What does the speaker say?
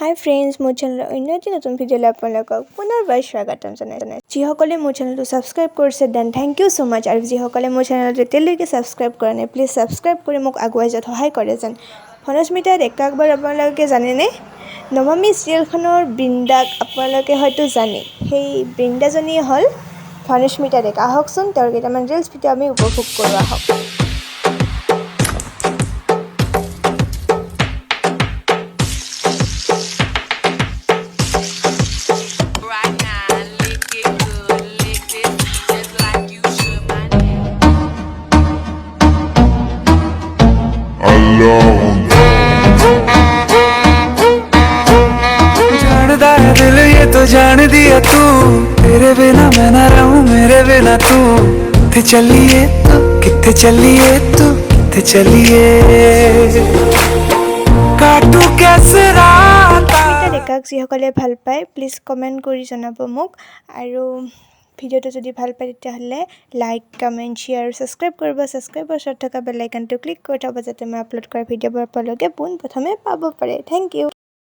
হাই friends, মোৰ চেনেলৰ অন্য এটি নতুন ভিডিঅ'লৈ আপোনালোকক পুনৰবাৰ স্বাগতম জনাইছোঁ। যিসকলে মোৰ চেনেলটো ছাবস্ক্ৰাইব কৰিছে দেন থেংক ইউ ছ' মাছ। আৰু যিসকলে মোৰ চেনেলটো এতিয়ালৈকে ছাবস্ক্ৰাইব কৰা নাই প্লিজ ছাবস্ক্ৰাইব কৰি মোক আগুৱাই যোৱাত সহায় কৰে যেন। ভনস্মিতা ডেকাক বাৰু আপোনালোকে জানেনে? নমামি চিৰিয়েলখনৰ বৃন্দাক আপোনালোকে হয়তো জানে। সেই বৃন্দাজনীয়ে হ'ল ভনস্মিতা ডেকা। আহকচোন তেওঁৰ কেইটামান ৰিলছ ভিডিঅ' আমি উপভোগ কৰোঁ আহক। जानदा है दिल ये तो जान दिया तू, तेरे बिना मैं ना रहूं मेरे बिना तू। किथे चलिए तू, किथे चलिए तू, किथे चलिए काटू कैसे रात। ডেকাক যিসকলে ভাল পায় প্লিজ কমেণ্ট কৰি জনাব মোক। আৰু ভিডিঅ'টো যদি ভাল পায় তেতিয়াহ'লে লাইক কমেণ্ট শ্বেয়াৰ আৰু ছাবস্ক্ৰাইব কৰিব। ছাবস্ক্ৰাইবৰ ওচৰত থকা বেল আইকনটো ক্লিক কৰি থ'ব যাতে মই আপলোড কৰা ভিডিঅ'বোৰ আপোনালোকে পোনপ্ৰথমে পাব পাৰে। Thank U.